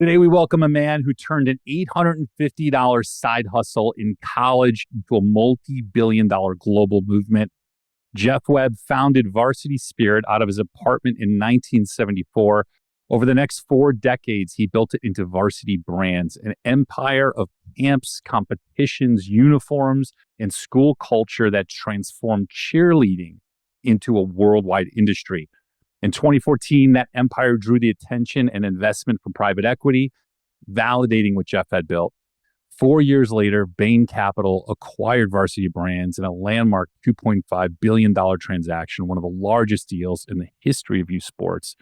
Today, we welcome a man who turned an $850 side hustle in college into a multi-billion-dollar global movement. Jeff Webb founded Varsity Spirit out of his apartment in 1974. Over the next 4 decades, he built it into Varsity Brands, an empire of camps, competitions, uniforms, and school culture that transformed cheerleading into a worldwide industry. In 2014, that empire drew the attention and investment from private equity, validating what Jeff had built. 4 years later, Bain Capital acquired Varsity Brands in a landmark $2.5 billion transaction, one of the largest deals in the history of youth sports.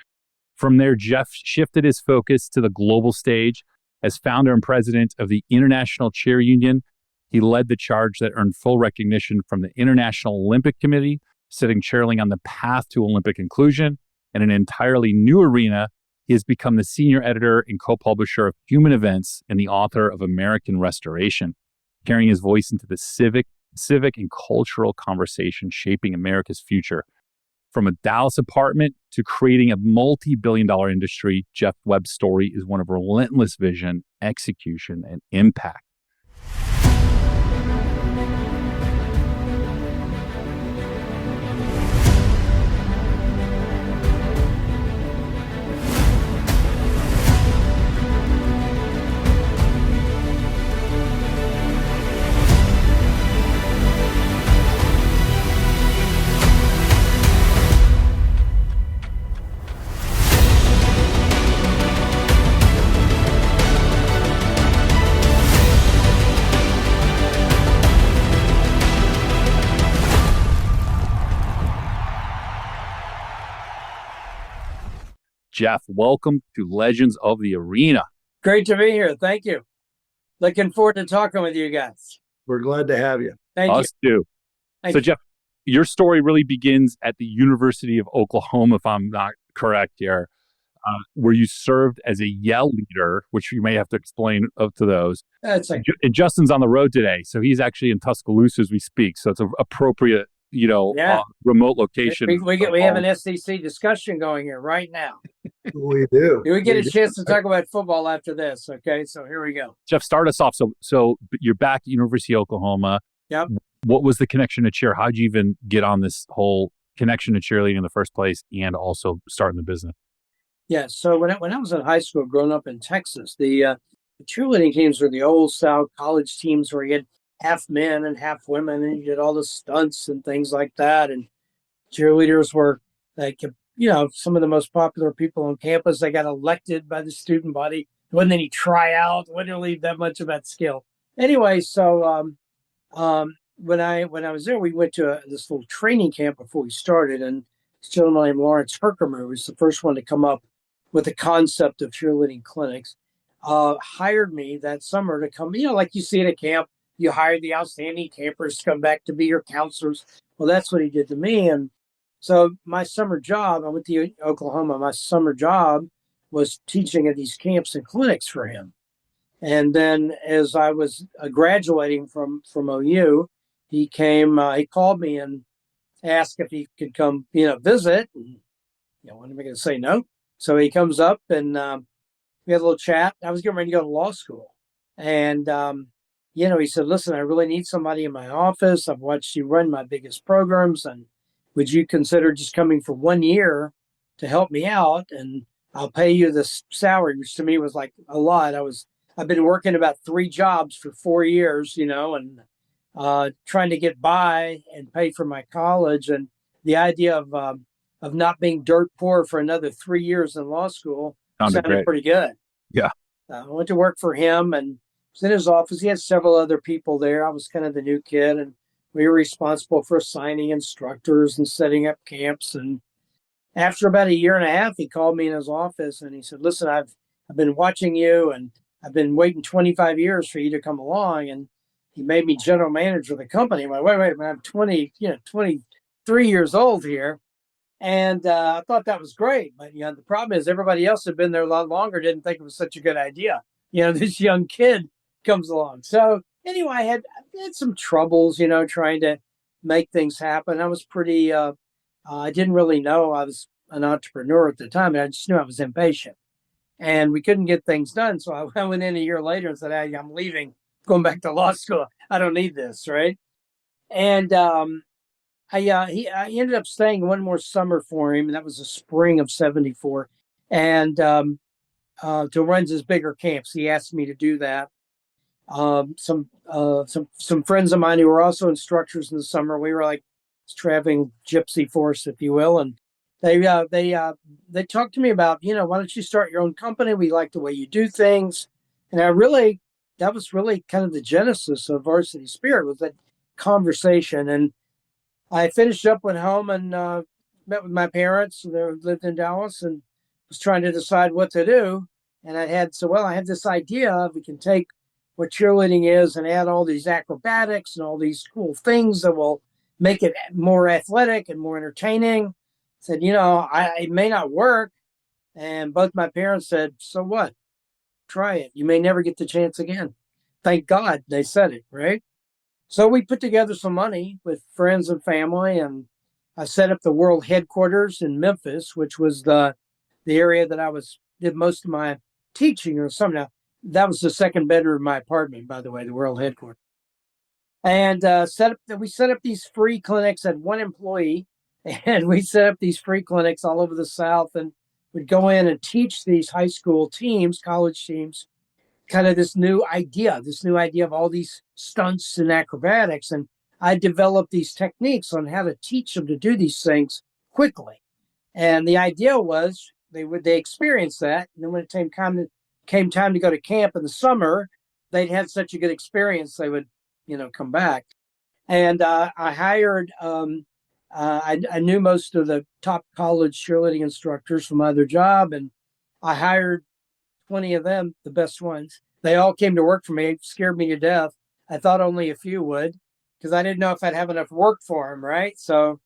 From there, Jeff shifted his focus to the global stage. As founder and president of the International Cheer Union, he led the charge that earned full recognition from the International Olympic Committee, setting cheerleading on the path to Olympic inclusion. In an entirely new arena, he has become the senior editor and co-publisher of Human Events and the author of American Restoration, carrying his voice into the civic and cultural conversation shaping America's future. From a Dallas apartment to creating a multi-billion-dollar industry, Jeff Webb's story is one of relentless vision, execution, and impact. Jeff, welcome to Legends of the Arena. Great to be here. Thank you. Looking forward to talking with you guys. We're glad to have you. Thank Us too. So, Jeff, your story really begins at the University of Oklahoma, if I'm not correct here, where you served as a Yell leader, which you may have to explain up to those. That's like, And Justin's on the road today, so he's actually in Tuscaloosa as we speak. So it's an appropriate, remote location. we have an SEC discussion going here right now. We do. We get a chance to talk about football after this. Okay, so here we go. Jeff, start us off. So you're back at University of Oklahoma. Yep. What was the connection to cheer? How'd you even get on this whole connection to cheerleading in the first place and also starting the business? Yeah, so when I was in high school, growing up in Texas, the cheerleading teams were the old style college teams where you had half men and half women, and you did all the stunts and things like that. And cheerleaders were like, some of the most popular people on campus. They got elected by the student body. There wasn't any tryout, wasn't really that much of that skill. Anyway, so when I was there, we went to this little training camp before we started, and this gentleman named Lawrence Herkimer was the first one to come up with the concept of cheerleading clinics. Hired me that summer to come, like you see at a camp, you hire the outstanding campers to come back to be your counselors. Well, that's what he did to me. And so my summer job, I went to Oklahoma, my summer job was teaching at these camps and clinics for him. And then as I was graduating from OU, he called me and asked if he could come, visit. And, when am I going to say no? So he comes up and we had a little chat. I was getting ready to go to law school. And, he said, listen, I really need somebody in my office. I've watched you run my biggest programs. And would you consider just coming for 1 year to help me out? And I'll pay you this salary, which to me was like a lot. I've been working about 3 jobs for 4 years, and trying to get by and pay for my college. And the idea of not being dirt poor for another 3 years in law school sounded pretty good. Yeah. I went to work for him and was in his office. He had several other people there. I was kind of the new kid, and we were responsible for assigning instructors and setting up camps. And after about 1.5 years, he called me in his office and he said, listen, I've been watching you and I've been waiting 25 years for you to come along. And he made me general manager of the company. I'm like, wait, I'm 23 years old here. And I thought that was great. But, the problem is everybody else had been there a lot longer, didn't think it was such a good idea. This young kid comes along. So anyway, I had some troubles, trying to make things happen. I was pretty, I didn't really know I was an entrepreneur at the time. And I just knew I was impatient. and we couldn't get things done. So I went in a year later and said, hey, I'm leaving, going back to law school. I don't need this, right? And I ended up staying one more summer for him, and that was the spring of '74, and to run his bigger camps. He asked me to do that. Some friends of mine who were also instructors in the summer. We were like traveling gypsy force, if you will, and they talked to me about, why don't you start your own company? We like the way you do things, and that was really kind of the genesis of Varsity Spirit, was that conversation. And I finished up, went home, and met with my parents. They lived in Dallas, and was trying to decide what to do. And I had this idea. We can take what cheerleading is and add all these acrobatics and all these cool things that will make it more athletic and more entertaining. Said, it may not work. And both my parents said, so what? Try it. You may never get the chance again. Thank God they said it, right? So we put together some money with friends and family, and I set up the world headquarters in Memphis, which was the area that did most of my teaching or something. Now, that was the second bedroom of my apartment, by the way, the world headquarters. And we set up these free clinics, had one employee, and we set up these free clinics all over the South, and would go in and teach these high school teams, college teams, kind of this new idea of all these stunts and acrobatics. And I developed these techniques on how to teach them to do these things quickly. And the idea was they experience that. And then when it came time to go to camp in the summer, they'd had such a good experience, they would, come back. And I hired, I knew most of the top college cheerleading instructors from my other job, and I hired 20 of them, the best ones. They all came to work for me. It scared me to death. I thought only a few would, because I didn't know if I'd have enough work for them, right? So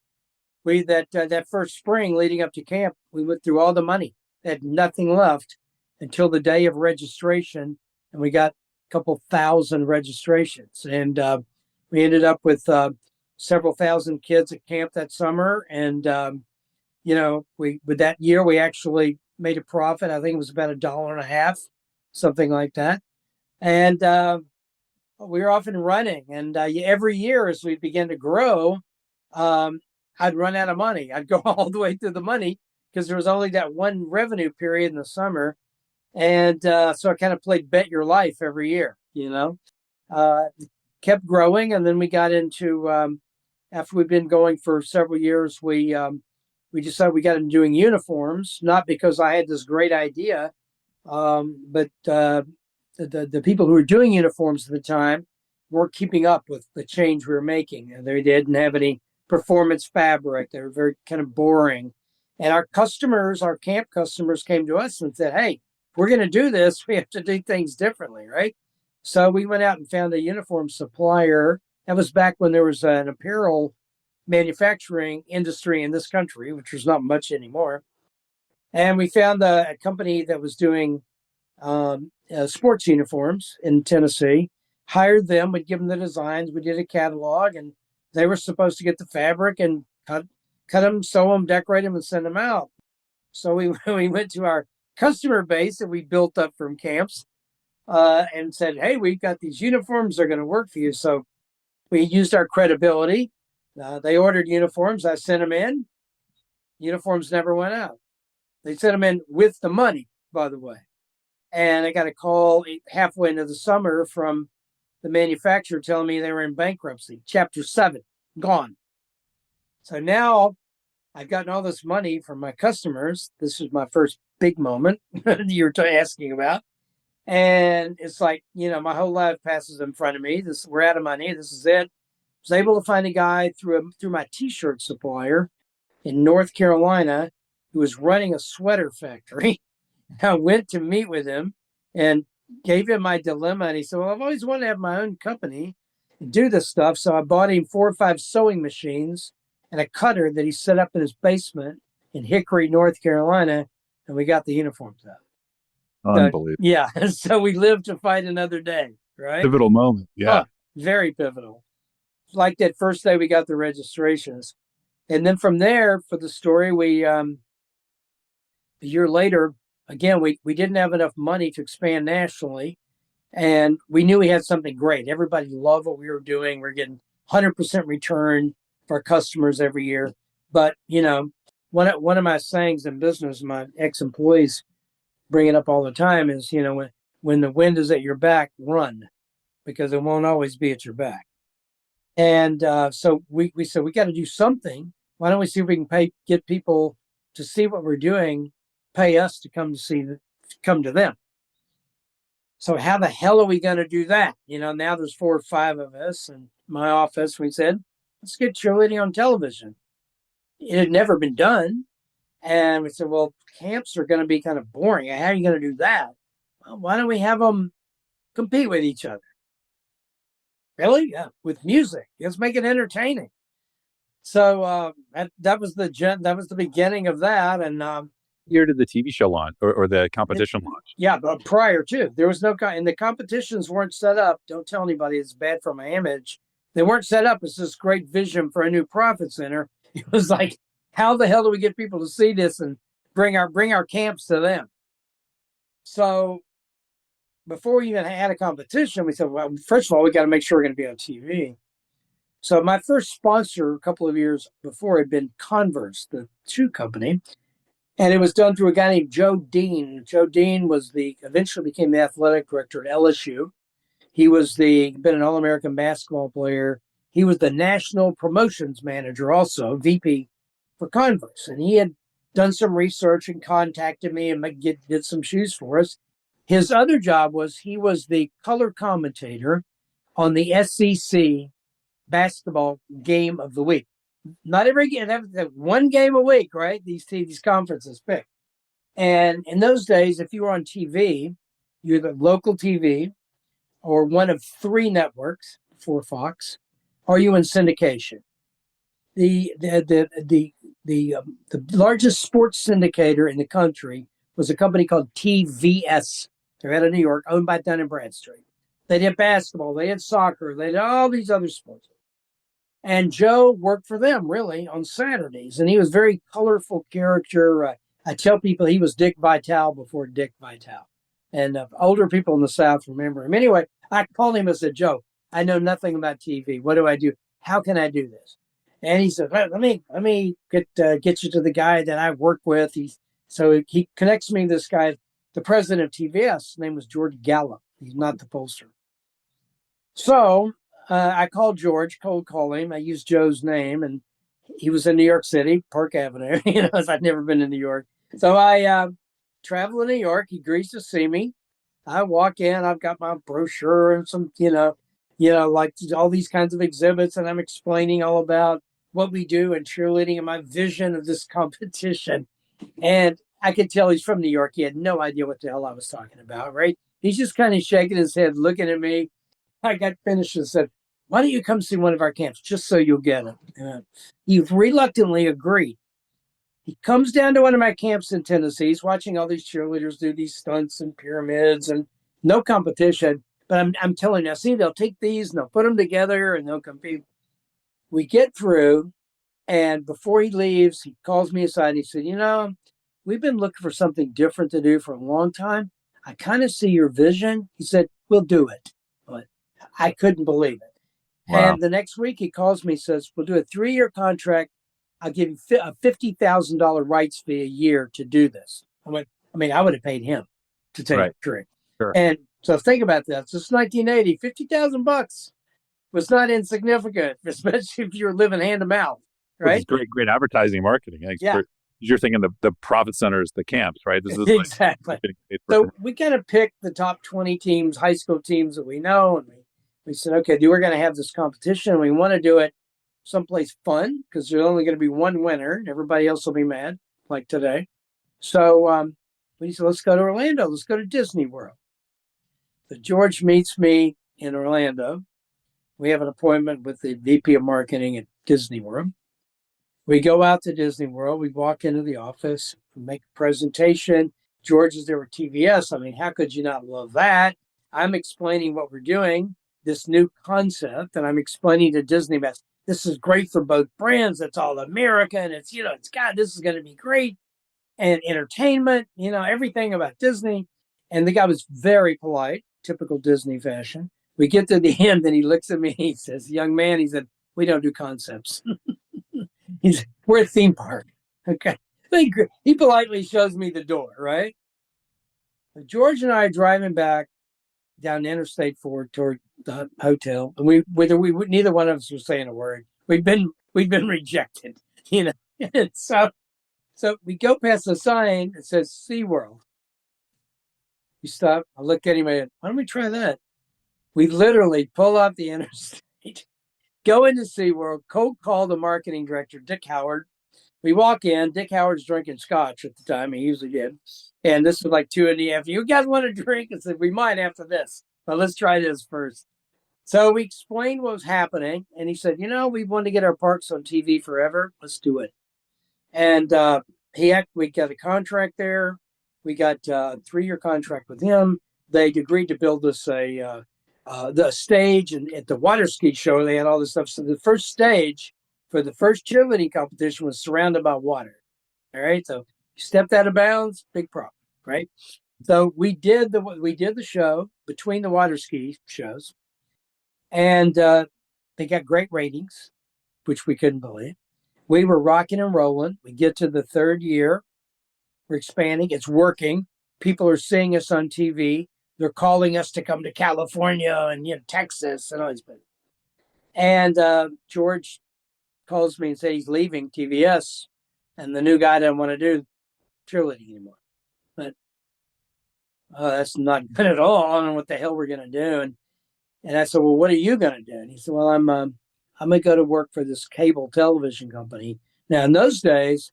that first spring leading up to camp, we went through all the money. Had nothing left until the day of registration, and we got a couple thousand registrations. And we ended up with several thousand kids at camp that summer. And with that year, we actually made a profit. I think it was about $1.50, something like that. And we were off and running. And every year as we began to grow, I'd run out of money. I'd go all the way through the money because there was only that one revenue period in the summer. And so I kind of played bet your life every year, kept growing. And then we got into, after we'd been going for several years, we decided we got into doing uniforms, not because I had this great idea, but the people who were doing uniforms at the time weren't keeping up with the change we were making. And they didn't have any performance fabric. They were very kind of boring. And our camp customers came to us and said, hey, if we're going to do this, we have to do things differently, right? So we went out and found a uniform supplier. That was back when there was an apparel manufacturing industry in this country, which was not much anymore. And we found a company that was doing sports uniforms in Tennessee, hired them, we'd give them the designs, we did a catalog, and they were supposed to get the fabric and cut them, sew them, decorate them, and send them out. So we went to our customer base that we built up from camps and said, hey, we've got these uniforms, they're going to work for you. So we used our credibility. They ordered uniforms. I sent them in. Uniforms never went out. They sent them in with the money, by the way. And I got a call halfway into the summer from the manufacturer telling me they were in bankruptcy. Chapter 7, gone. So now I've gotten all this money from my customers. This is my first big moment you were asking about. And it's like, my whole life passes in front of me. We're out of money. This is it. I was able to find a guy through my T-shirt supplier in North Carolina who was running a sweater factory. I went to meet with him and gave him my dilemma. And he said, well, I've always wanted to have my own company and do this stuff. So I bought him 4 or 5 sewing machines and a cutter that he set up in his basement in Hickory, North Carolina. And we got the uniforms out. Unbelievable. Yeah. So we lived to fight another day, right? Pivotal moment. Yeah. Oh, very pivotal. Like that first day we got the registrations. And then from there, for the story, we, a year later, again, we didn't have enough money to expand nationally. And we knew we had something great. Everybody loved what we were doing. We're getting 100% return for our customers every year. But, one of my sayings in business, my ex-employees bring it up all the time is, when the wind is at your back, run, because it won't always be at your back. And so we said, we got to do something. Why don't we see if we can get people to see what we're doing, pay us to come to them. So how the hell are we going to do that? Now there's 4 or 5 of us in my office. We said, let's get cheerleading on television. It had never been done. And we said, well, camps are going to be kind of boring. How are you going to do that? Well, why don't we have them compete with each other? Really? Yeah, with music. Let's make it entertaining. So that was the beginning of that. And year did the TV show launch or the competition launch? Yeah, but prior to, there was no, and the competitions weren't set up. Don't tell anybody, it's bad for my image. They weren't set up as this great vision for a new profit center. It was like, how the hell do we get people to see this and bring our camps to them? So before we even had a competition, we said, well, first of all, we got to make sure we're going to be on TV. So my first sponsor a couple of years before had been Converse, the shoe company. And it was done through a guy named Joe Dean. Joe Dean eventually became the athletic director at LSU. He was been an All-American basketball player. He was the national promotions manager also, VP for Converse. And he had done some research and contacted me and did some shoes for us. His other job was he was the color commentator on the SEC basketball game of the week. Not every game, one game a week, right? These conferences pick. And in those days, if you were on TV, you're the local TV or one of 3 networks for Fox, or you in syndication. The largest sports syndicator in the country was a company called TVS. They're out of New York, owned by Dun & Bradstreet. They did basketball, they had soccer, they did all these other sports. And Joe worked for them, really, on Saturdays. And he was a very colorful character. I tell people he was Dick Vitale before Dick Vitale. And older people in the South remember him. Anyway, I called him and said, Joe, I know nothing about TV. What do I do? How can I do this? And he said, let me get you to the guy that I work with. So he connects me to this guy, the president of TVS. His name was George Gallup. He's not the pollster. So I called George, cold call him. I used Joe's name, and he was in New York City, Park Avenue. I'd never been in New York. So I travel to New York. He agrees to see me. I walk in. I've got my brochure and some, like all these kinds of exhibits, and I'm explaining all about what we do in cheerleading and my vision of this competition. And I could tell he's from New York. He had no idea what the hell I was talking about, right? He's just kind of shaking his head, looking at me. I got finished and said, why don't you come see one of our camps just so you'll get it? He reluctantly agreed. He comes down to one of my camps in Tennessee. He's watching all these cheerleaders do these stunts and pyramids and no competition. But I'm telling you, see, they'll take these and they'll put them together and they'll compete. We get through, and before he leaves, he calls me aside and he said, we've been looking for something different to do for a long time. I kind of see your vision. He said, we'll do it. But I couldn't believe it. Wow. And the next week he calls me and says, we'll do a 3-year contract. I'll give you a $50,000 rights fee a year to do this. I would have paid him to take a trick. Sure. And so think about that. This is 1980, $50,000 was not insignificant, especially if you're living hand to mouth, right? Well, great advertising and marketing. Yeah. You're thinking the profit centers, the camps, right? This is exactly. So we kind of picked the top 20 teams, high school teams that we know, and we said, okay, we're going to have this competition. We want to do it someplace fun because there's only going to be one winner. And everybody else will be mad, like today. So we said, let's go to Orlando. Let's go to Disney World. So George meets me in Orlando. We have an appointment with the VP of marketing at Disney World. We go out to Disney World. We walk into the office, we make a presentation. George is there with TVS. How could you not love that? I'm explaining what we're doing, this new concept, and I'm explaining to Disney about this is great for both brands. It's all American. It's, this is going to be great. and entertainment, everything about Disney. And the guy was very polite, typical Disney fashion. We get to the end and he looks at me and he says, young man, he said, we don't do concepts. We're a theme park. Okay. He politely shows me the door, right? George and I are driving back down Interstate 4 toward the hotel, and neither one of us was saying a word. We've been rejected, So we go past the sign that says SeaWorld. We stop. I look at him and why don't we try that? We literally pull off the interstate, go into SeaWorld, cold call the marketing director, Dick Howard. We walk in. Dick Howard's drinking scotch at the time. He usually did. And this was like 2 in the afternoon. You guys want to drink? I said, we might after this, but let's try this first. So we explained what was happening. And he said, we want to get our parks on TV forever. Let's do it. And we got a contract there. We got a 3-year contract with him. They agreed to build us the stage. And at the water ski show, they had all this stuff. So the first stage for the first cheerleading competition was surrounded by water. All right. So you stepped out of bounds, big problem, right? So we did the show between the water ski shows, and they got great ratings, which we couldn't believe. We were rocking and rolling. We get to the 3rd year. We're expanding. It's working. People are seeing us on TV. They're calling us to come to California and Texas and all this. And George calls me and says he's leaving TVS, and the new guy doesn't want to do cheerleading anymore. But that's not good at all. I don't know what the hell we're going to do. And I said, well, what are you going to do? And he said, well, I'm going to go to work for this cable television company. Now, in those days,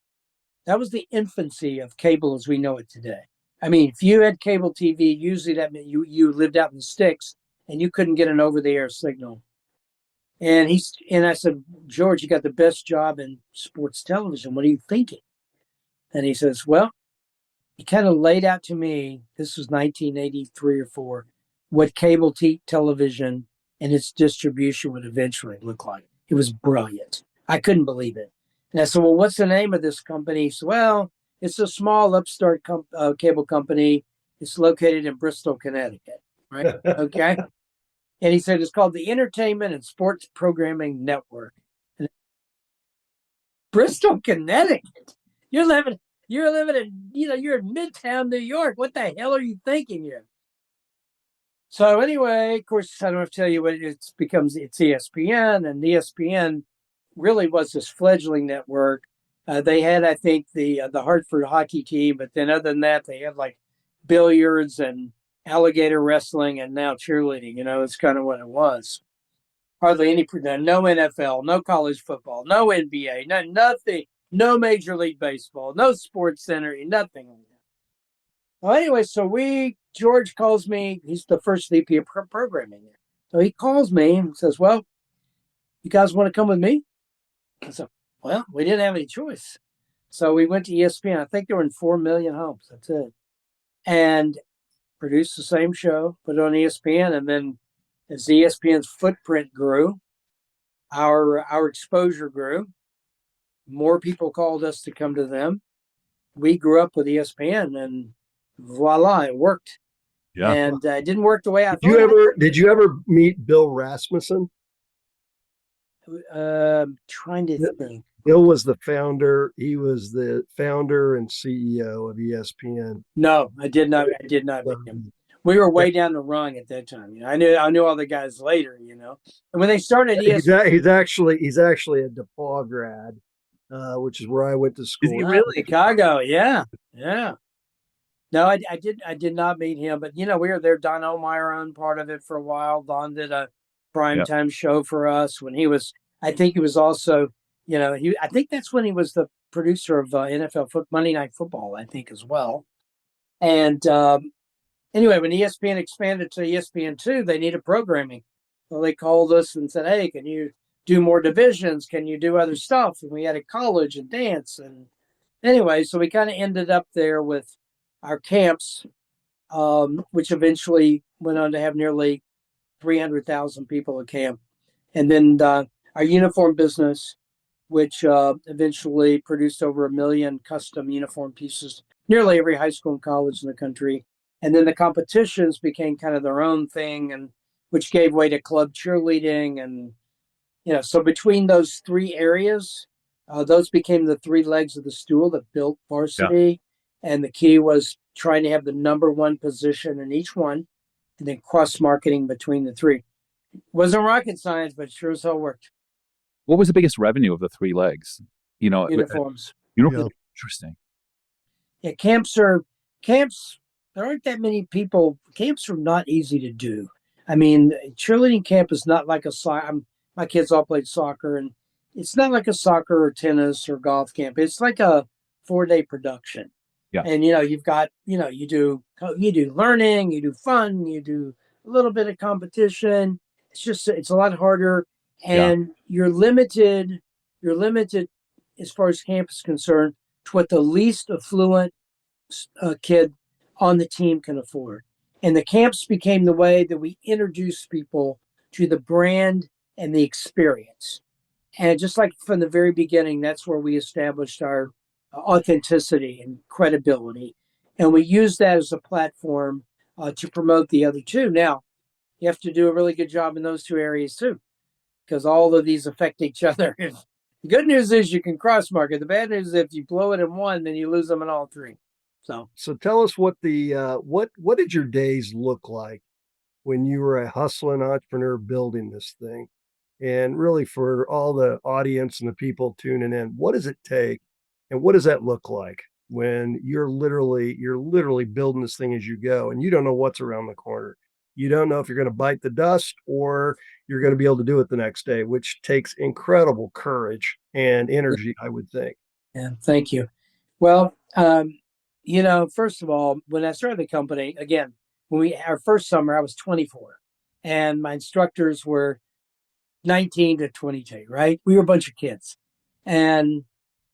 that was the infancy of cable as we know it today. I mean, if you had cable TV, usually that meant you lived out in the sticks and you couldn't get an over-the-air signal. And I said, George, you got the best job in sports television. What are you thinking? And he says, well, he kind of laid out to me, this was 1983 or 4, what cable television and its distribution would eventually look like. It was brilliant. I couldn't believe it. And I said, well, what's the name of this company? He said, well, it's a small upstart cable company. It's located in Bristol, Connecticut. Right? Okay. And he said, it's called the Entertainment and Sports Programming Network. Bristol, Connecticut. You're living in, you're in Midtown, New York. What the hell are you thinking here? So anyway, of course, I don't have to tell you what it's ESPN, and ESPN really was this fledgling network. They had, I think, the Hartford hockey team, but then other than that, they had like billiards and alligator wrestling and now cheerleading. It's kind of what it was. Hardly any, no NFL, no college football, no NBA, nothing, no Major League Baseball, no Sports Center, nothing like that. Well, anyway, so George calls me. He's the first VP of programming there. So he calls me and says, well, you guys want to come with me? I said, well, we didn't have any choice. So we went to ESPN. I think they were in 4 million homes. That's it. And produced the same show, put it on ESPN. And then as ESPN's footprint grew, our exposure grew. More people called us to come to them. We grew up with ESPN, and voila, it worked. Yeah. And it didn't work the way I thought. Did you ever meet Bill Rasmussen? Trying to think. Bill was the founder. He was the founder and CEO of ESPN. No, I did not meet him. We were way down the rung at that time. I knew all the guys later. And when they started ESPN, he's actually a DePaul grad, which is where I went to school. Is he really? Chicago? Yeah. No, I did not meet him, but we were there. Don Omeyer owned part of it for a while. Don did a primetime show for us when he was. I think he was also. I think that's when he was the producer of NFL Monday Night Football. I think as well. And anyway, when ESPN expanded to ESPN2, they needed programming. So they called us and said, "Hey, can you do more divisions? Can you do other stuff?" And we had a college and dance. And anyway, so we kind of ended up there with our camps, which eventually went on to have nearly 300,000 people at camp. And then our uniform business, which eventually produced over 1 million custom uniform pieces, nearly every high school and college in the country. And then the competitions became kind of their own thing, and which gave way to club cheerleading. And, so between those three areas, those became the three legs of the stool that built Yeah. varsity. And the key was trying to have the number one position in each one and then cross marketing between the three. Wasn't rocket science, but sure as hell worked. What was the biggest revenue of the three legs? Uniforms. Yeah. Interesting. Yeah, camps. There aren't that many people. Camps are not easy to do. I mean, cheerleading camp is not like a soccer. My kids all played soccer, and it's not like a soccer or tennis or golf camp. It's like a 4-day production. Yeah. And you've got you do learning, you do fun, you do a little bit of competition. It's a lot harder, Yeah. and you're limited. You're limited as far as camp is concerned to what the least affluent kid on the team can afford. And the camps became the way that we introduced people to the brand and the experience. And just like from the very beginning, that's where we established our authenticity and credibility. And we use that as a platform to promote the other two. Now, you have to do a really good job in those two areas too, because all of these affect each other. The good news is you can cross market. The bad news is if you blow it in one, then you lose them in all three. So tell us what what did your days look like when you were a hustling entrepreneur building this thing? And really for all the audience and the people tuning in, what does it take and what does that look like when you're literally building this thing as you go and you don't know what's around the corner. You don't know if you're going to bite the dust or you're going to be able to do it the next day, which takes incredible courage and energy, I would think. Yeah, thank you. Well, first of all, when I started the company, again, our first summer, I was 24, and my instructors were 19 to 22. Right, we were a bunch of kids, and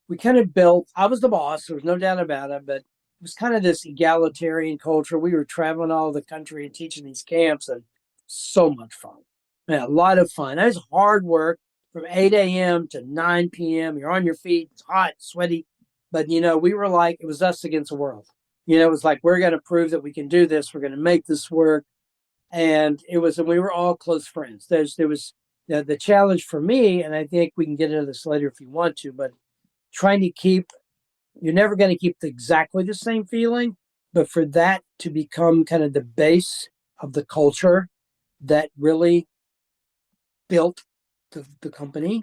we kind of built. I was the boss. There was no doubt about it, but it was kind of this egalitarian culture. We were traveling all over the country and teaching these camps, and so much fun. Yeah, a lot of fun. It was hard work from 8 a.m. to 9 p.m. You're on your feet. It's hot, sweaty. But, we were like, it was us against the world. It was like, we're going to prove that we can do this. We're going to make this work. And we were all close friends. There was the challenge for me, and I think we can get into this later if you want to, but trying to you're never going to keep exactly the same feeling, but for that to become kind of the base of the culture that really built the company.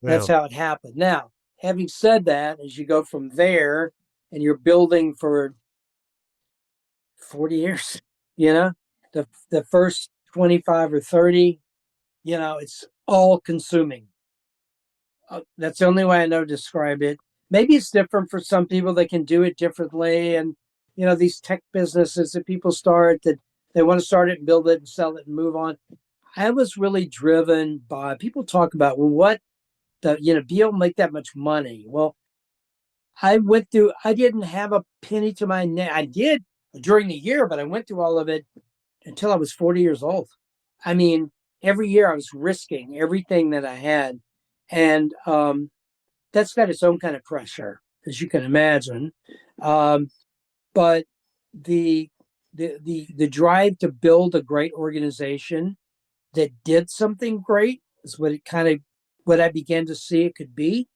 That's how it happened. Now, having said that, as you go from there and you're building for 40 years, the first 25 or 30, it's all consuming. That's the only way I know to describe it. Maybe it's different for some people. They can do it differently. And, these tech businesses that people start that they want to start it and build it and sell it and move on. I was really driven by people talk about, well, what be able to make that much money. Well, I didn't have a penny to my name. I did during the year, but I went through all of it until I was 40 years old. I mean, every year I was risking everything that I had. And that's got its own kind of pressure, as you can imagine. But the drive to build a great organization that did something great is what I began to see it could be.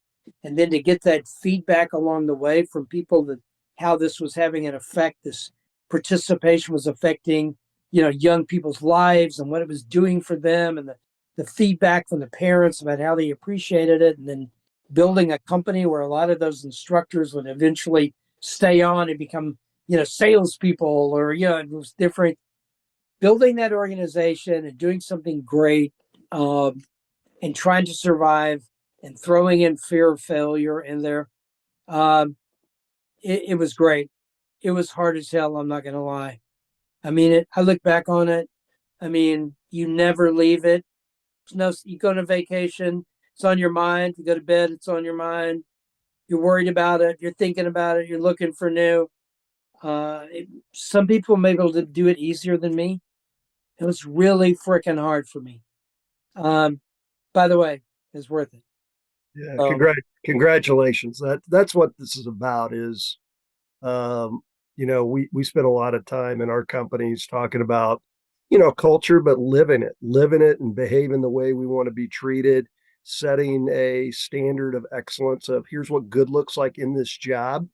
And then to get that feedback along the way from people that how this was having an effect, this participation was affecting, young people's lives and what it was doing for them, and the feedback from the parents about how they appreciated it, and then building a company where a lot of those instructors would eventually stay on and become, salespeople or, it was different. Building that organization and doing something great, and trying to survive and throwing in fear of failure in there. It was great. It was hard as hell. I'm not going to lie. I mean, I look back on it. I mean, you never leave it. You go on a vacation, it's on your mind. You go to bed, it's on your mind. You're worried about it. You're thinking about it. You're looking for new. Some people may be able to do it easier than me. It was really freaking hard for me. By the way, it's worth it. Yeah, congratulations. That's what this is about is, we spend a lot of time in our companies talking about, culture, but living it and behaving the way we want to be treated, setting a standard of excellence of here's what good looks like in this job,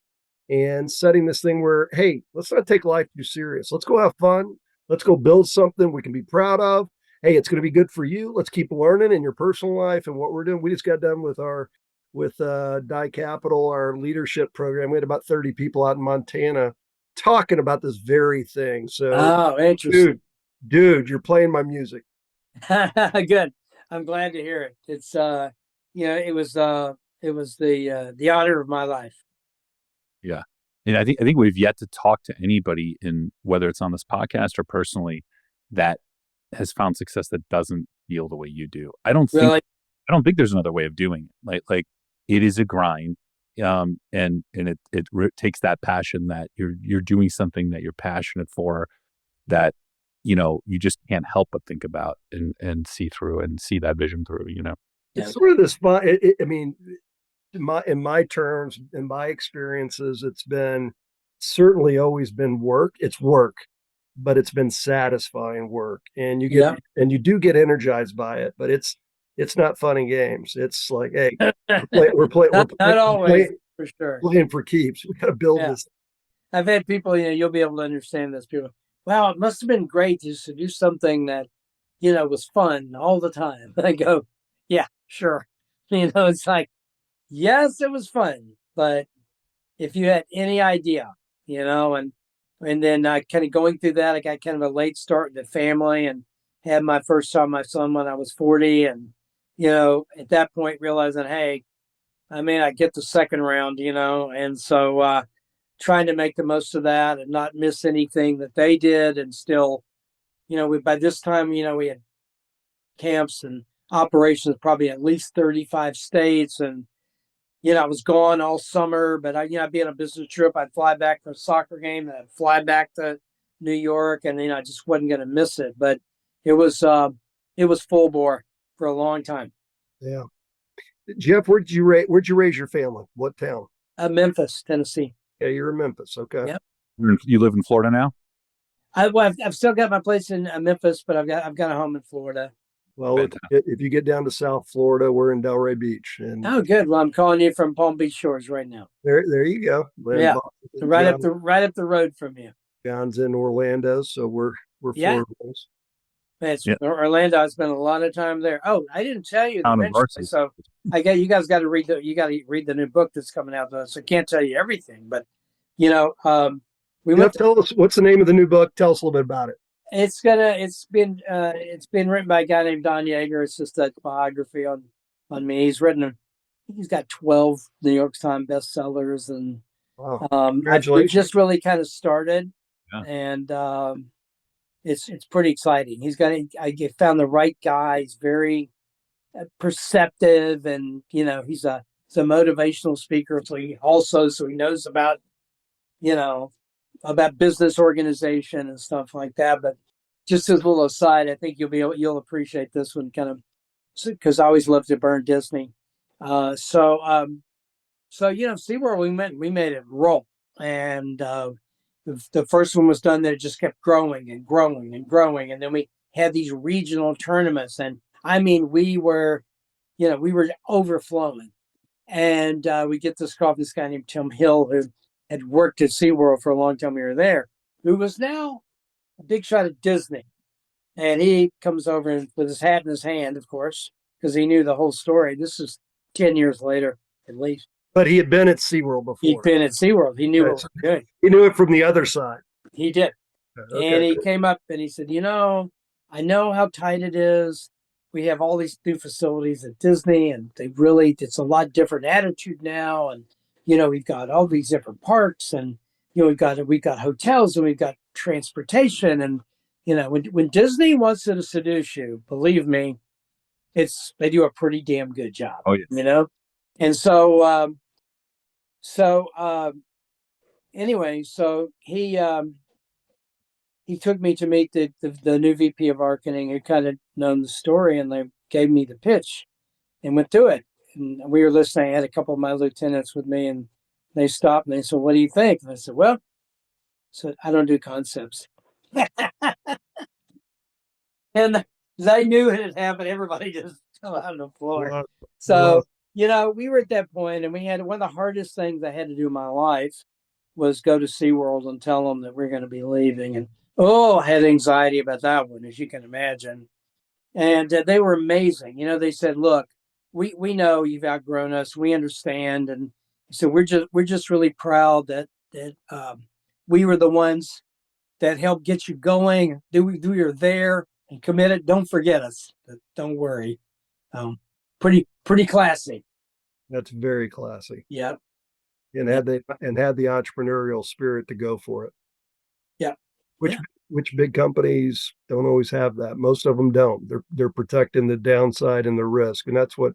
and setting this thing where, hey, let's not take life too serious. Let's go have fun. Let's go build something we can be proud of. Hey, it's going to be good for you. Let's keep learning in your personal life and what we're doing. We just got done with Die Capital, our leadership program. We had about 30 people out in Montana talking about this very thing. So, Oh, interesting. Dude, you're playing my music. Good. I'm glad to hear it. It's it was the honor of my life. Yeah. And I think we've yet to talk to anybody, in whether it's on this podcast or personally, that has found success that doesn't feel the way you do. I don't think there's another way of doing it. Like it is a grind. And it takes that passion that you're doing something that you're passionate for, that you just can't help but think about and see through and see that vision through. It's sort of this fun. I mean, in my terms, in my experiences, it's been certainly always been work. It's work, but it's been satisfying work, and you do get energized by it. But it's not fun and games. It's like, hey, we're playing. Not always, for sure. Playing for keeps. We got to build this. I've had people, you'll be able to understand this. People, wow, it must have been great just to do something that, was fun all the time. I go, yeah, sure. It's like, yes, it was fun, but if you had any idea, and then kind of going through that, I got kind of a late start in the family and had my first son, my son, when I was 40. And, at that point realizing, hey, I may not get the second round, and so trying to make the most of that and not miss anything that they did. And still, by this time, we had camps and operations probably at least 35 states. And, I was gone all summer, but I'd be on a business trip. I'd fly back for a soccer game, and I'd fly back to New York, and I just wasn't going to miss it. But it was full bore for a long time. Yeah, Jeff, where'd you raise your family? What town? Memphis, Tennessee. Yeah, you're in Memphis. Okay. Yep. You live in Florida now? I've still got my place in Memphis, but I've got a home in Florida. Well, if you get down to South Florida, we're in Delray Beach. And oh, good. Well, I'm calling you from Palm Beach Shores right now. There you go. Yeah, right up the road from you. John's in Orlando, so we're Florida boys. Orlando. I spent a lot of time there. Oh, I didn't tell you. So you guys got to read the new book that's coming out. So I can't tell you everything, but tell us what's the name of the new book. Tell us a little bit about it. It's been written by a guy named Don Yeager. It's just a biography on me. He's got 12 New York Times bestsellers, and I've just really kind of started, and it's pretty exciting. I found the right guy. He's very perceptive, and he's a motivational speaker. So he knows about about business organization and stuff like that. But just as a little aside, I think you'll appreciate this one, kind of, because I always loved to burn Disney. So SeaWorld, we made it roll, and the first one was done. That it just kept growing and growing and growing, and then we had these regional tournaments, and I mean, we were overflowing, and we get this call from this guy named Tim Hill, who had worked at SeaWorld for a long time. We were there, who was now a big shot at Disney. And he comes over with his hat in his hand, of course, because he knew the whole story. This is 10 years later, at least. But he had been at SeaWorld before. He'd been at SeaWorld. He knew it was good. He knew it from the other side. He did. Okay, and he came up and he said, I know how tight it is. We have all these new facilities at Disney, and it's a lot different attitude now. And we've got all these different parks, and we've got hotels, and we've got transportation, and when Disney wants to seduce you, believe me, they do a pretty damn good job. Oh yeah. And so anyway, so he took me to meet the new VP of marketing, who kind of known the story, and they gave me the pitch and went through it. and we were listening. I had a couple of my lieutenants with me, and they stopped and they said, "What do you think?" And I said, "Well," I don't do concepts. And they knew it had happened. Everybody just fell out on the floor. Well, So, we were at that point, and we had one of the hardest things I had to do in my life was go to SeaWorld and tell them that we're going to be leaving. And I had anxiety about that one, as you can imagine. And they were amazing. They said, "Look, we know you've outgrown us. We understand." And so we're just really proud that we were the ones that helped get you going. We were there and committed. Don't forget us. Don't worry. Pretty classy. that's very classy. Yeah. And had the entrepreneurial spirit to go for it. Yeah. Which big companies don't always have that. Most of them don't. They're protecting the downside and the risk, and that's the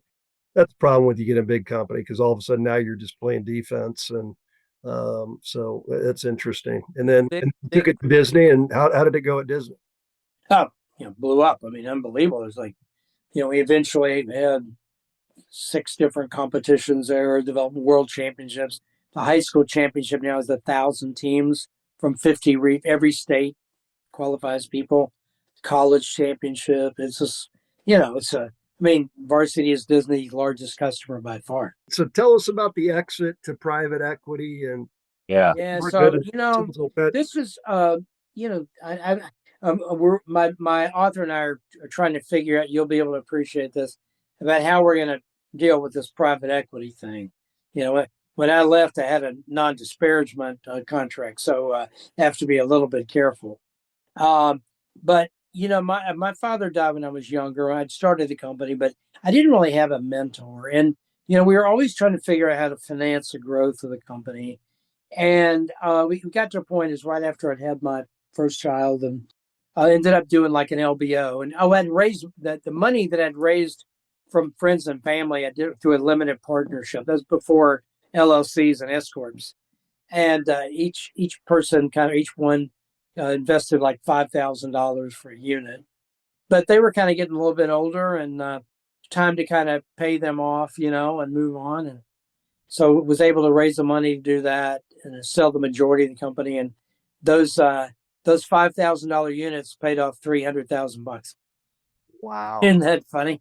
problem with you get a big company, because all of a sudden now you're just playing defense, and so it's interesting. And then you took it to Disney, and how did it go at Disney? Oh, blew up. I mean, unbelievable. It was like, we eventually had 6 different competitions there, development world championships. The high school championship now is 1,000 teams from 50 every state qualifies people. College championship. It's just, Varsity is Disney's largest customer by far. So tell us about the exit to private equity. And Yeah. So this was my author and I are trying to figure out. You'll be able to appreciate this, about how we're going to deal with this private equity thing. When I left, I had a non-disparagement contract, so I have to be a little bit careful. But my father died when I was younger. I'd started the company, but I didn't really have a mentor. And we were always trying to figure out how to finance the growth of the company. And we got to a point is right after I'd had my first child, and I ended up doing like an LBO. And I had raised the money that I'd raised from friends and family. I did it through a limited partnership. That was before LLCs and S corps. And each person, each one invested like $5,000 for a unit. But they were kind of getting a little bit older, and time to kind of pay them off, and move on. And so was able to raise the money to do that and sell the majority of the company. And those $5,000 units paid off $300,000. Wow. Isn't that funny?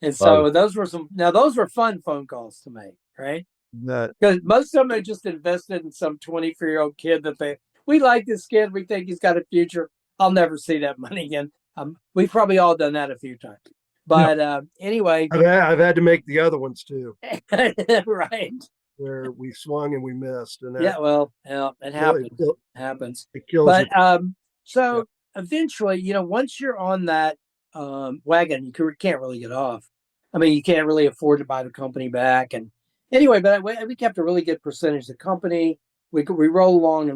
And so those were fun phone calls to make, right? Because most of them are just invested in some 24-year-old kid that we like this kid. We think he's got a future. I'll never see that money again. We've probably all done that a few times. But anyway. I've had to make the other ones too. Right. Where we swung and we missed. And it happens. It kills but eventually, once you're on that wagon, you can't really get off. I mean, you can't really afford to buy the company back. And anyway, but we kept a really good percentage of the company. We roll along,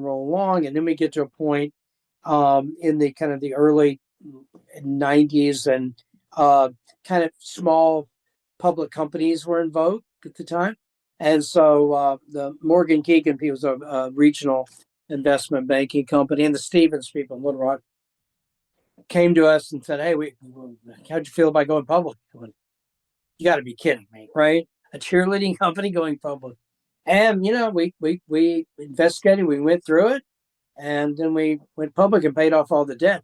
and then we get to a point in the kind of the early 90s, and kind of small public companies were in vogue at the time. And so the Morgan Keegan was a regional investment banking company, and the Stevens people in Little Rock came to us and said, "Hey, how'd you feel about going public?" Went, "You got to be kidding me, right? A cheerleading company going public." And we investigated, we went through it, and then we went public and paid off all the debt.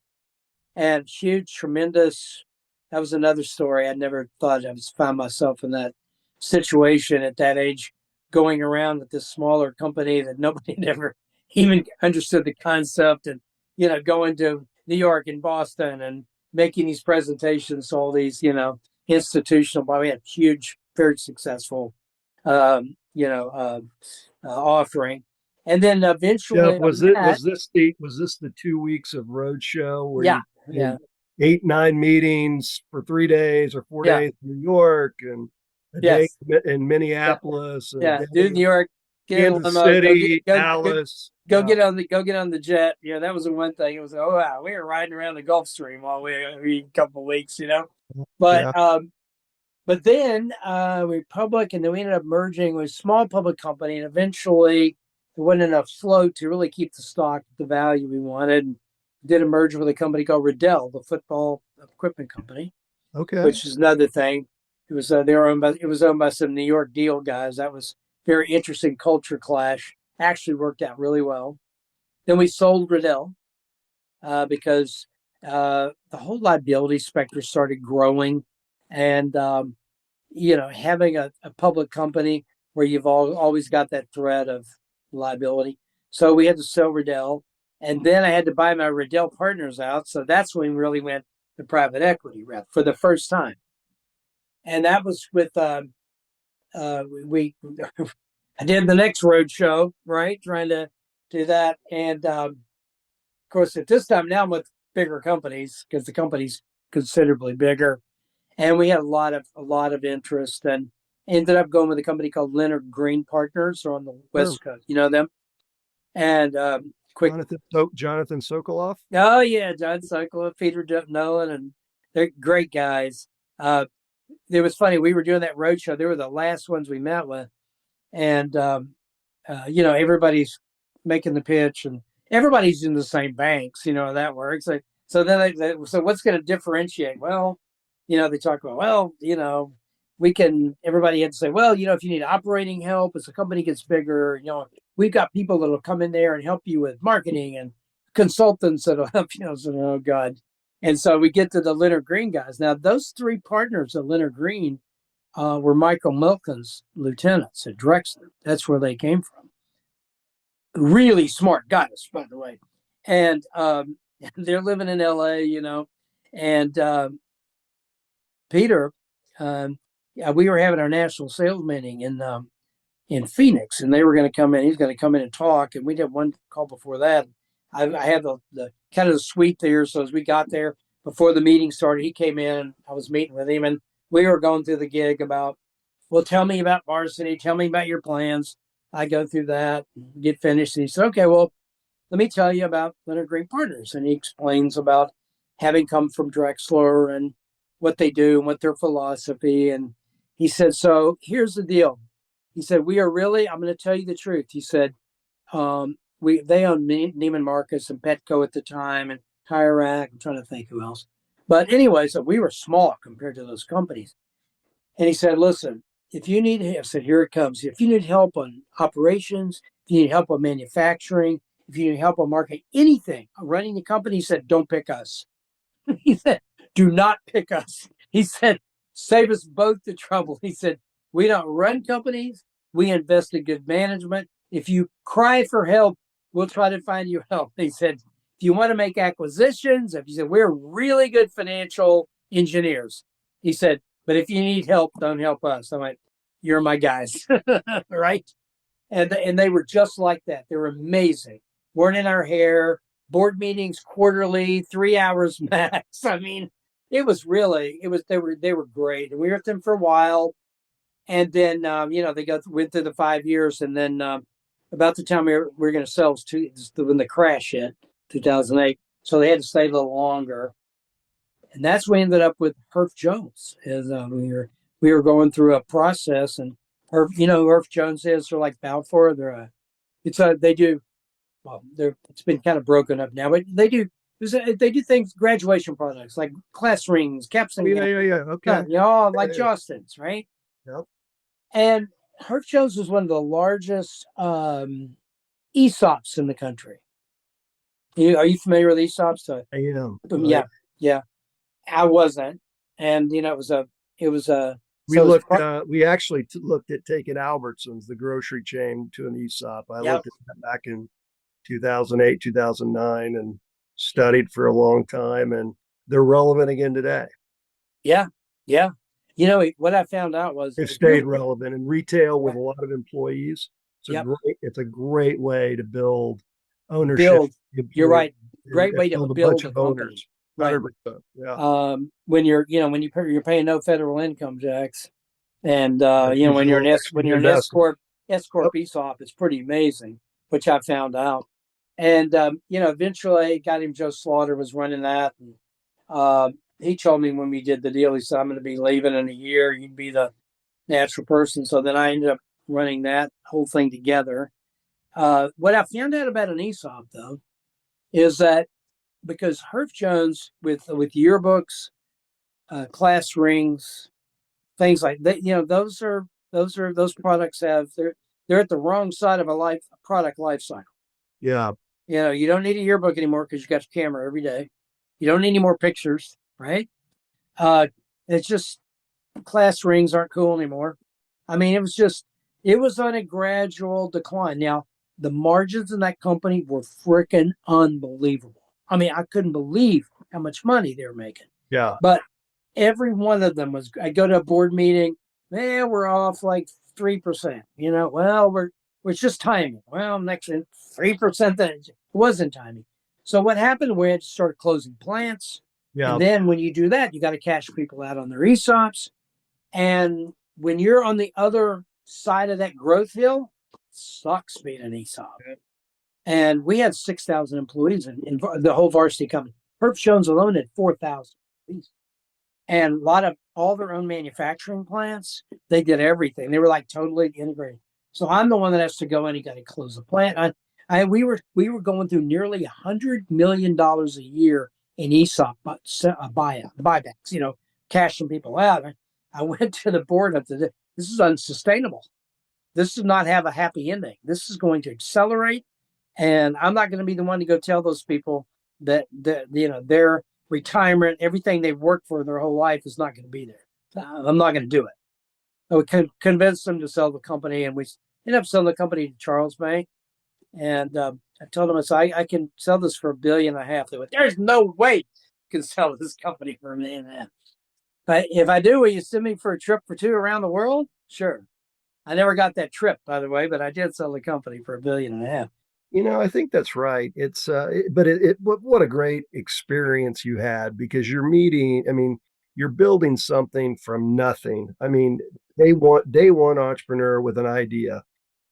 And huge, tremendous. That was another story. I never thought I would find myself in that situation at that age, going around with this smaller company that nobody had ever even understood the concept, and going to New York and Boston and making these presentations to all these institutional. But we had huge, very successful offering. And then eventually, was this the 2 weeks of roadshow where you 8-9 meetings for 3 days or 4 days in New York, and a day in Minneapolis, and do New York, Kansas City, Dallas. Go get on the jet. That was the one thing. It was, oh wow, we were riding around the Gulf Stream all a couple of weeks, But then we public, and then we ended up merging with a small public company, and eventually there wasn't enough float to really keep the stock at the value we wanted. And did a merger with a company called Riddell, the football equipment company. Okay. Which is another thing. It was owned by some New York deal guys. That was very interesting culture clash. Actually worked out really well. Then we sold Riddell because the whole liability specter started growing, and having a public company where you've always got that threat of liability. So we had to sell Riddell, and then I had to buy my Riddell partners out. So that's when we really went the private equity route for the first time, and that was with we. I did the next road show, right, trying to do that, and of course at this time now I'm with bigger companies because the company's considerably bigger, and we had a lot of interest, and ended up going with a company called Leonard Green Partners. They're on the West Coast. You know them? And quick. Jonathan Sokoloff. Oh yeah, John Sokoloff, Peter Nolan, and they're great guys. It was funny. We were doing that roadshow. They were the last ones we met with, and everybody's making the pitch, and everybody's in the same banks. You know how that works. So then so what's going to differentiate? Well, they talk about, well, everybody had to say, well, if you need operating help as the company gets bigger, we've got people that'll come in there and help you with marketing and consultants that'll help you. So, oh God. And so we get to the Leonard Green guys. Now, those three partners of Leonard Green were Michael Milken's lieutenants at Drexler. That's where they came from. Really smart guys, by the way. And they're living in LA, and Peter, we were having our national sales meeting in Phoenix, and they were going to come in. He's going to come in and talk, and we did one call before that. I had the kind of the suite there, so as we got there before the meeting started, he came in, and I was meeting with him, and we were going through the gig about, well, tell me about Varsity, tell me about your plans. I go through that, get finished, and he said, okay, well, let me tell you about Leonard Green Partners, and he explains about having come from Drexler and what they do and what their philosophy. And he said, so here's the deal. He said, I'm going to tell you the truth. He said, they owned Neiman Marcus and Petco at the time, and Tire Rack. I'm trying to think who else. But anyway, so we were small compared to those companies. And he said, listen, if you need help, I said, here it comes. If you need help on operations, if you need help on manufacturing, if you need help on marketing, anything, running the company, he said, don't pick us. He said, do not pick us. He said, save us both the trouble. He said, we don't run companies. We invest in good management. If you cry for help, we'll try to find you help. He said, if you want to make acquisitions, if you said, we're really good financial engineers. He said, but if you need help, don't help us. I'm like, you're my guys, right? And they were just like that. They were amazing. Weren't in our hair. Board meetings quarterly, 3 hours max. I mean, they were great. And we were with them for a while. And then, they went through the 5 years. And then about the time we were going to sell was when the crash hit, 2008. So they had to stay a little longer. And that's when we ended up with Herff Jones. As we were going through a process. And Herff, Herff Jones is, they're like Balfour. It's been kind of broken up now, but they do things, graduation products like class rings, caps, and Okay, like Jostens, right? Yep. And Herff Jones was one of the largest ESOPs in the country. Are you familiar with ESOPs? I am. Yeah. I wasn't, and it was a. We actually looked at taking Albertsons, the grocery chain, to an ESOP. I looked at that back in 2008, 2009, and studied for a long time, and they're relevant again today. Yeah. What I found out was it stayed relevant in retail with a lot of employees. It's a great way to build ownership. You're right. Great way to build a bunch of owners. Right. Yeah. When you're paying no federal income tax, and when you're an S corp ESOP, it's pretty amazing, which I found out. And eventually got him. Joe Slaughter was running that, and he told me when we did the deal, he said, I'm going to be leaving in a year. You'd be the natural person. So then I ended up running that whole thing together. What I found out about an ESOP, though, is that because Herff Jones with yearbooks, class rings, things like that. Those products they're at the wrong side of a product life cycle. Yeah. You don't need a yearbook anymore because you got your camera every day. You don't need any more pictures, right? It's just class rings aren't cool anymore. I mean, it was on a gradual decline. Now, the margins in that company were freaking unbelievable. I mean, I couldn't believe how much money they were making. Yeah. But every one of them I go to a board meeting, man, we're off like 3%. Well, we're just timing. Well, next 3%, then it wasn't timing. So what happened? We had to start closing plants. Yeah. And then when you do that, you got to cash people out on their ESOPs. And when you're on the other side of that growth hill, it sucks being an ESOP. Okay. And we had 6,000 employees in the whole Varsity company. Herb Jones alone had 4,000 employees. And all their own manufacturing plants, they did everything. They were like totally integrated. So I'm the one that has to go in. You got to close the plant. We were going through nearly $100 million a year in ESOP buybacks. Cashing people out. I went to the board and said, "This is unsustainable. This does not have a happy ending. This is going to accelerate, and I'm not going to be the one to go tell those people that their retirement, everything they've worked for their whole life is not going to be there. I'm not going to do it." I would convince them to sell the company, and we ended up selling the company to Charles Bank. And I told them, I can sell this for $1.5 billion. They went, "There's no way you can sell this company for $1.5 million. But if I do, will you send me for a trip for 2 around the world?" Sure. I never got that trip, by the way, but I did sell the company for $1.5 billion. I think that's right. It's what a great experience you had, because you're building something from nothing. I mean, day one entrepreneur with an idea.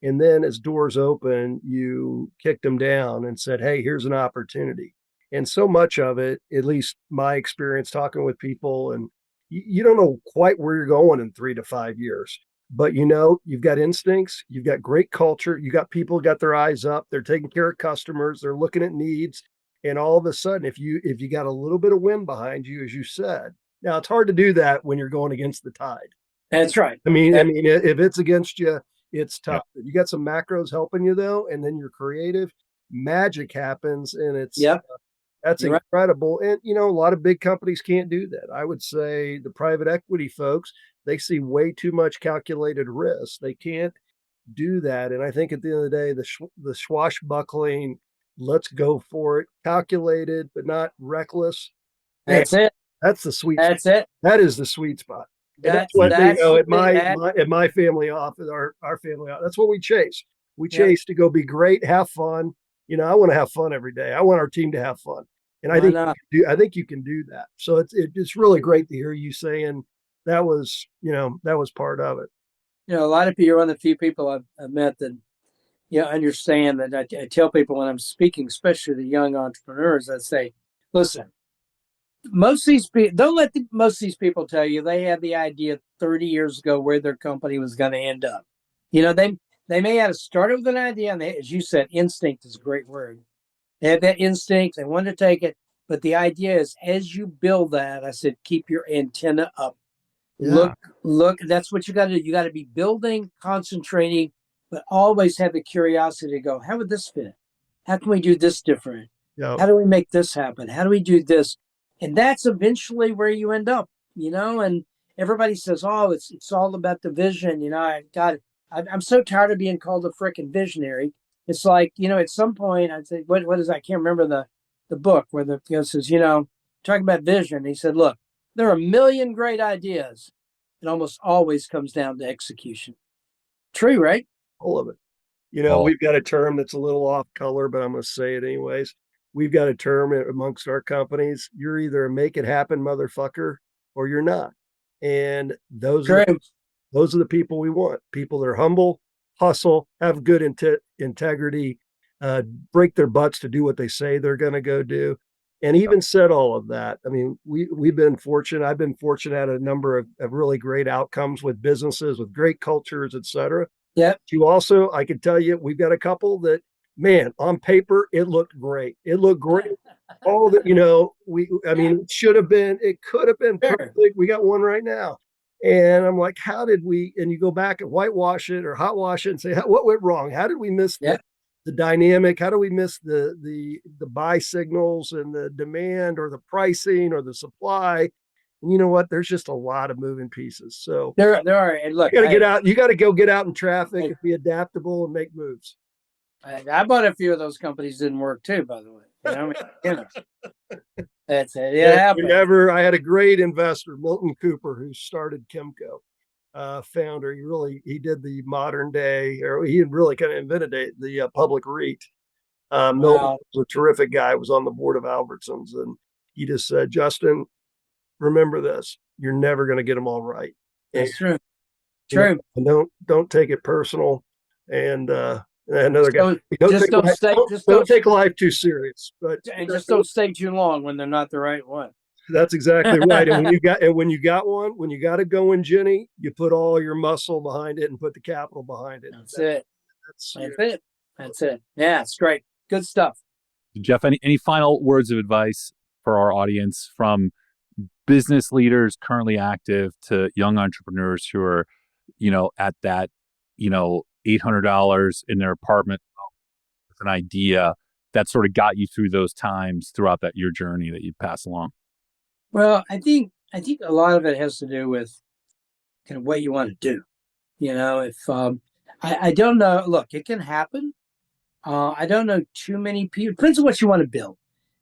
And then as doors open, you kicked them down and said, "Hey, here's an opportunity." And so much of it, at least my experience talking with people, and you don't know quite where you're going in 3 to 5 years. But you've got instincts, you've got great culture, you got people got their eyes up, they're taking care of customers, they're looking at needs. And all of a sudden, if you got a little bit of wind behind you, as you said, now it's hard to do that when you're going against the tide. That's right. I mean, if it's against you, it's tough. If you got some macros helping you though, and then you're creative, magic happens, and that's you're incredible. Right. And a lot of big companies can't do that. I would say the private equity folks, they see way too much calculated risk. They can't do that. And I think at the end of the day, the swashbuckling, let's go for it, calculated but not reckless. That's it. That's the sweet. That's it. That is the sweet spot. That's what at my family office, our family office, that's what we chase. We chase to go be great, have fun. I want to have fun every day. I want our team to have fun. And I think you can do that. So it's really great to hear you saying that was part of it. A lot of people, you're one of the few people I've met that, understand that. I tell people when I'm speaking, especially the young entrepreneurs, I say, listen, most of these people, don't let most of these people tell you they had the idea 30 years ago where their company was going to end up. They may have started with an idea, and as you said, instinct is a great word. They had that instinct, they wanted to take it, but the idea is as you build that, I said, keep your antenna up. Yeah. Look, that's what you got to do. You got to be building, concentrating, but always have the curiosity to go, how would this fit? How can we do this different? Yep. How do we make this happen? How do we do this? And that's eventually where you end up, and everybody says, oh, it's all about the vision. I'm so tired of being called a frickin' visionary. It's like, at some point I'd say, what is that? I can't remember the book where the guy says, talking about vision. He said, look, there are a million great ideas. It almost always comes down to execution. True, right? All of it. We've got a term that's a little off color, but I'm going to say it anyways. We've got a term amongst our companies. You're either a make it happen motherfucker or you're not. And those are the people we want. People that are humble, hustle, have good integrity, break their butts to do what they say they're going to go do. And even said all of that. I mean, we've been fortunate. I've been fortunate at a number of really great outcomes with businesses, with great cultures, et cetera. Yeah. You also, I can tell you, we've got a couple that, man, on paper, it looked great. It looked great. It could have been perfect. We got one right now. And I'm like, how did we, and you go back and whitewash it or hot wash it and say, what went wrong? How did we miss the dynamic? How do we miss the buy signals and the demand or the pricing or the supply? And you know what? There's just a lot of moving pieces. So there are. And look, you got to get out. You got to go get out in traffic and be adaptable and make moves. I bought a few of those companies, didn't work too, by the way. That's it. It happened. I had a great investor, Milton Cooper, who started Kimco, founder. He did the modern day, or he really kind of invented the public REIT. Milton was a terrific guy, was on the board of Albertsons. And he just said, Justin, remember this, you're never going to get them all right. That's true. True. And don't take it personal. And, another guy. Don't take life too serious, and just don't stay too long when they're not the right one. That's exactly right. And when you got to go in, Jenny, you put all your muscle behind it and put the capital behind it. That's it. Yeah, it's great. Good stuff. Jeff, any final words of advice for our audience, from business leaders currently active to young entrepreneurs who are, at that, $800 in their apartment with an idea that sort of got you through those times throughout your journey that you pass along? Well, I think a lot of it has to do with kind of what you want to do. If I don't know, look, it can happen. I don't know too many people. Depends on what you want to build.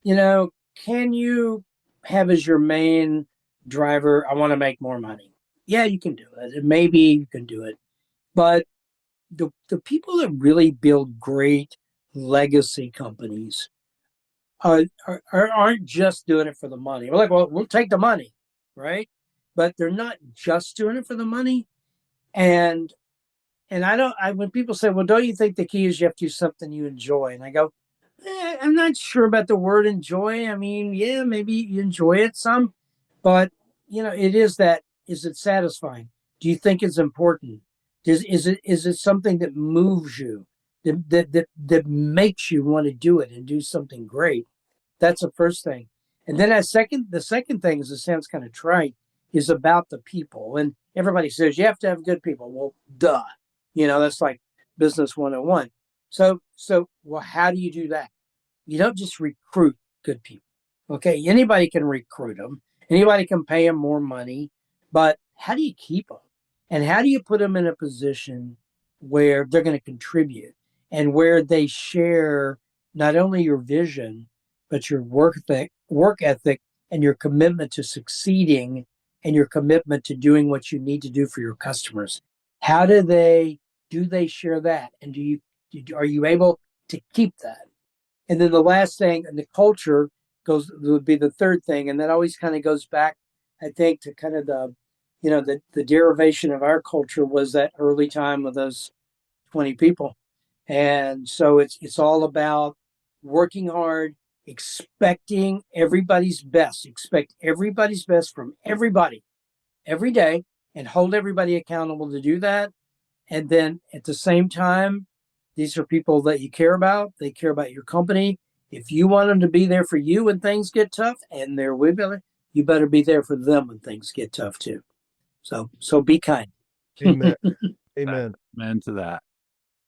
Can you have as your main driver, I want to make more money? Yeah, you can do it. Maybe you can do it. But the people that really build great legacy companies aren't just doing it for the money. We're like, well, we'll take the money, right? But they're not just doing it for the money. And when people say, well, don't you think the key is you have to do something you enjoy? And I go, I'm not sure about the word enjoy. I mean, yeah, maybe you enjoy it some, but is it satisfying? Do you think it's important? Is it something that moves you, that makes you want to do it and do something great? That's the first thing. And then the second thing, is, it sounds kind of trite, is about the people. And everybody says you have to have good people. Well, duh. That's like business 101. So, well, how do you do that? You don't just recruit good people. Okay. Anybody can recruit them. Anybody can pay them more money, but how do you keep them? And how do you put them in a position where they're going to contribute and where they share not only your vision, but your work ethic and your commitment to succeeding and your commitment to doing what you need to do for your customers? How do they share that? And are you able to keep that? And then the last thing, and the culture would be the third thing. And that always kind of goes back, I think, to kind of the derivation of our culture was that early time of those 20 people. And so it's all about working hard, expecting everybody's best. Expect everybody's best from everybody every day and hold everybody accountable to do that. And then at the same time, these are people that you care about. They care about your company. If you want them to be there for you when things get tough, and they're with you, you better be there for them when things get tough too. So be kind. Amen. Amen. Amen to that.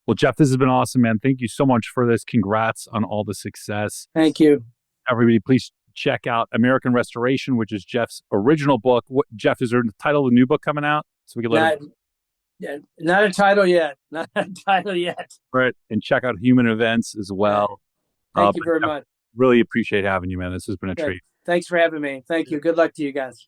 Well, Jeff, this has been awesome, man. Thank you so much for this. Congrats on all the success. Thank you. Everybody, please check out American Restoration, which is Jeff's original book. Jeff, is there a title of the new book coming out? So we can let not a title yet. Not a title yet. Right. And check out Human Events as well. Thank you very much. Really appreciate having you, man. This has been a treat. Thanks for having me. Thank you. Good luck to you guys.